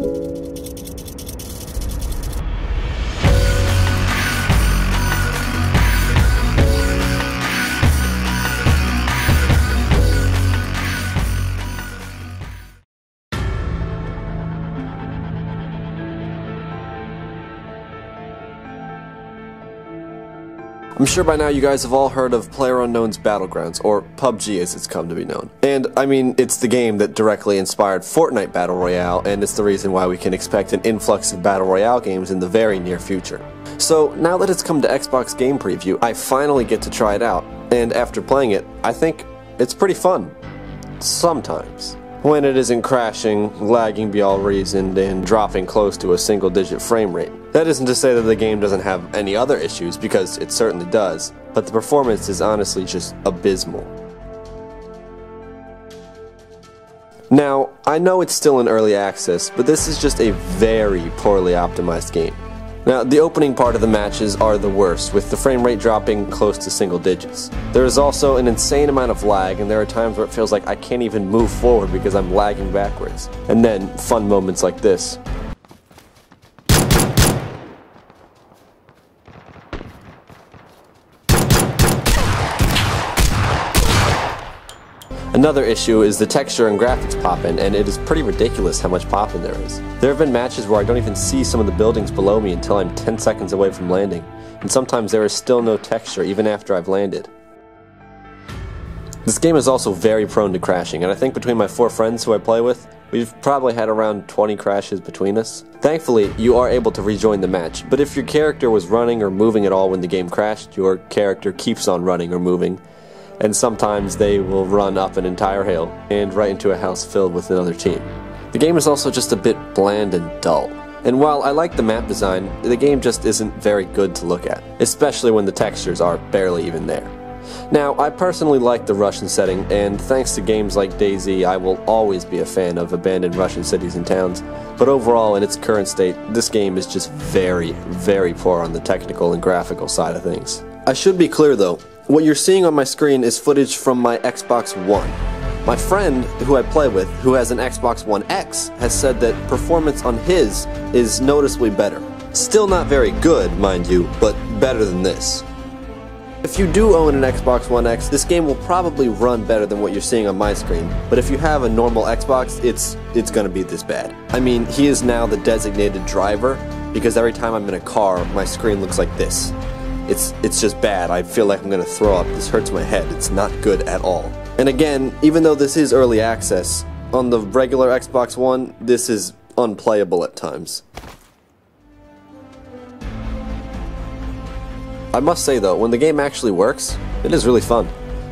I'm sure by now you guys have all heard of PlayerUnknown's Battlegrounds, or PUBG as it's come to be known. And I mean, it's the game that directly inspired Fortnite Battle Royale, and it's the reason why we can expect an influx of Battle Royale games in the very near future. So now that it's come to Xbox Game Preview, I finally get to try it out, and after playing it, I think it's pretty fun. Sometimes. When it isn't crashing, lagging beyond reason, and dropping close to a single-digit frame rate. That isn't to say that the game doesn't have any other issues, because it certainly does, but the performance is honestly just abysmal. Now, I know it's still in early access, but this is just a very poorly optimized game. Now, the opening part of the matches are the worst, with the frame rate dropping close to single digits. There is also an insane amount of lag, and there are times where it feels like I can't even move forward because I'm lagging backwards. And then, fun moments like this. Another issue is the texture and graphics pop-in, and it is pretty ridiculous how much pop-in there is. There have been matches where I don't even see some of the buildings below me until I'm 10 seconds away from landing, and sometimes there is still no texture even after I've landed. This game is also very prone to crashing, and I think between my 4 friends who I play with, we've probably had around 20 crashes between us. Thankfully, you are able to rejoin the match, but if your character was running or moving at all when the game crashed, your character keeps on running or moving. And sometimes they will run up an entire hill and right into a house filled with another team. The game is also just a bit bland and dull. And while I like the map design, the game just isn't very good to look at, especially when the textures are barely even there. Now, I personally like the Russian setting, and thanks to games like DayZ, I will always be a fan of abandoned Russian cities and towns, but overall, in its current state, this game is just very, very poor on the technical and graphical side of things. I should be clear though, what you're seeing on my screen is footage from my Xbox One. My friend, who I play with, who has an Xbox One X, has said that performance on his is noticeably better. Still not very good, mind you, but better than this. If you do own an Xbox One X, this game will probably run better than what you're seeing on my screen, but if you have a normal Xbox, it's gonna be this bad. I mean, he is now the designated driver, because every time I'm in a car, my screen looks like this. It's just bad. I feel like I'm gonna throw up. This hurts my head. It's not good at all. And again, even though this is early access, on the regular Xbox One, this is unplayable at times. I must say though, when the game actually works, it is really fun.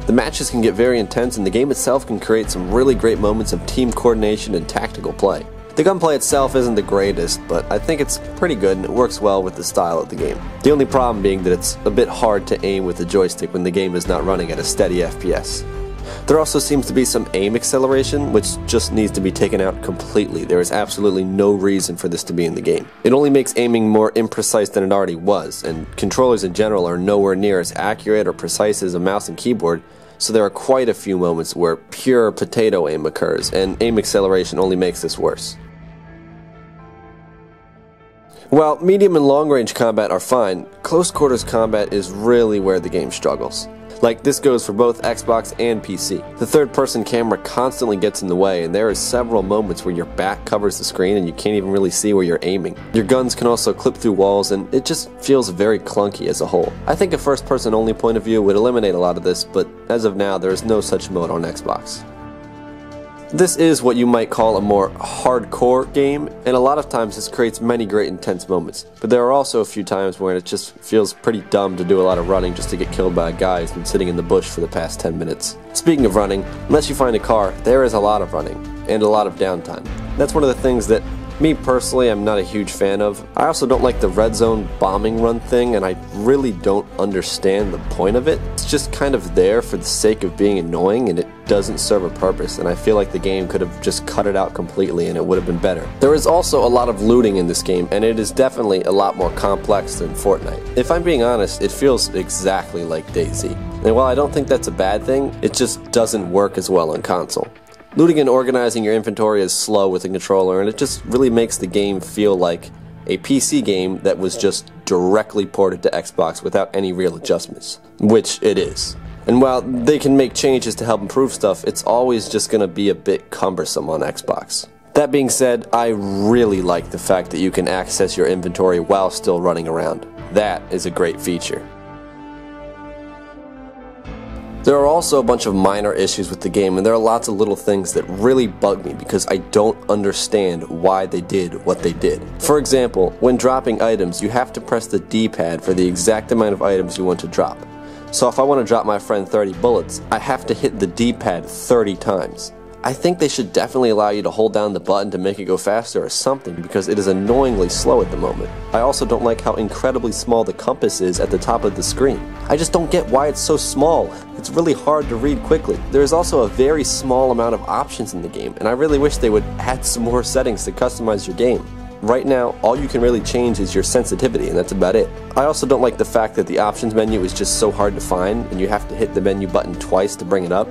The matches can get very intense, and the game itself can create some really great moments of team coordination and tactical play. The gunplay itself isn't the greatest, but I think it's pretty good and it works well with the style of the game. The only problem being that it's a bit hard to aim with the joystick when the game is not running at a steady FPS. There also seems to be some aim acceleration, which just needs to be taken out completely. There is absolutely no reason for this to be in the game. It only makes aiming more imprecise than it already was, and controllers in general are nowhere near as accurate or precise as a mouse and keyboard, so there are quite a few moments where pure potato aim occurs, and aim acceleration only makes this worse. While medium and long range combat are fine, close quarters combat is really where the game struggles. Like, this goes for both Xbox and PC. The third person camera constantly gets in the way, and there are several moments where your back covers the screen and you can't even really see where you're aiming. Your guns can also clip through walls, and it just feels very clunky as a whole. I think a first person only point of view would eliminate a lot of this, but as of now there is no such mode on Xbox. This is what you might call a more hardcore game, and a lot of times this creates many great intense moments. But there are also a few times where it just feels pretty dumb to do a lot of running just to get killed by a guy who's been sitting in the bush for the past 10 minutes. Speaking of running, unless you find a car, there is a lot of running, and a lot of downtime. That's one of the things that me personally, I'm not a huge fan of. I also don't like the red zone bombing run thing, and I really don't understand the point of it. It's just kind of there for the sake of being annoying, and it doesn't serve a purpose, and I feel like the game could have just cut it out completely and it would have been better. There is also a lot of looting in this game, and it is definitely a lot more complex than Fortnite. If I'm being honest, it feels exactly like DayZ. And while I don't think that's a bad thing, it just doesn't work as well on console. Looting and organizing your inventory is slow with a controller, and it just really makes the game feel like a PC game that was just directly ported to Xbox without any real adjustments, which it is. And while they can make changes to help improve stuff, it's always just going to be a bit cumbersome on Xbox. That being said, I really like the fact that you can access your inventory while still running around. That is a great feature. There are also a bunch of minor issues with the game, and there are lots of little things that really bug me because I don't understand why they did what they did. For example, when dropping items, you have to press the D-pad for the exact amount of items you want to drop. So if I want to drop my friend 30 bullets, I have to hit the D-pad 30 times. I think they should definitely allow you to hold down the button to make it go faster or something, because it is annoyingly slow at the moment. I also don't like how incredibly small the compass is at the top of the screen. I just don't get why it's so small. It's really hard to read quickly. There is also a very small amount of options in the game, and I really wish they would add some more settings to customize your game. Right now, all you can really change is your sensitivity, and that's about it. I also don't like the fact that the options menu is just so hard to find, and you have to hit the menu button twice to bring it up.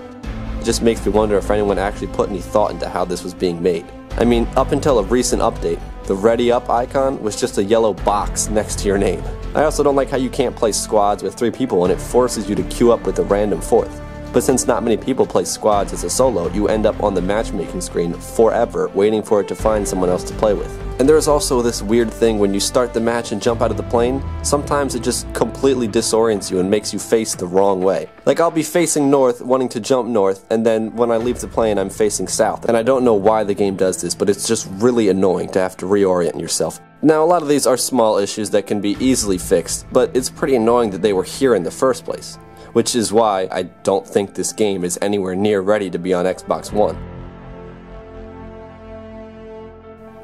It just makes me wonder if anyone actually put any thought into how this was being made. I mean, up until a recent update, the Ready Up icon was just a yellow box next to your name. I also don't like how you can't play squads with 3 people and it forces you to queue up with a random 4th. But since not many people play squads as a solo, you end up on the matchmaking screen forever waiting for it to find someone else to play with. And there's also this weird thing when you start the match and jump out of the plane, sometimes it just completely disorients you and makes you face the wrong way. Like I'll be facing north, wanting to jump north, and then when I leave the plane I'm facing south. And I don't know why the game does this, but it's just really annoying to have to reorient yourself. Now a lot of these are small issues that can be easily fixed, but it's pretty annoying that they were here in the first place. Which is why I don't think this game is anywhere near ready to be on Xbox One.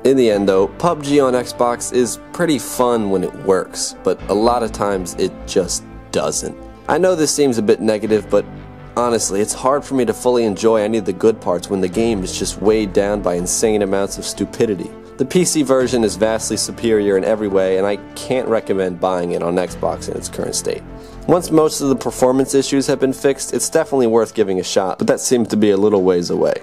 In the end though, PUBG on Xbox is pretty fun when it works, but a lot of times it just doesn't. I know this seems a bit negative, but honestly, it's hard for me to fully enjoy any of the good parts when the game is just weighed down by insane amounts of stupidity. The PC version is vastly superior in every way, and I can't recommend buying it on Xbox in its current state. Once most of the performance issues have been fixed, it's definitely worth giving a shot, but that seems to be a little ways away.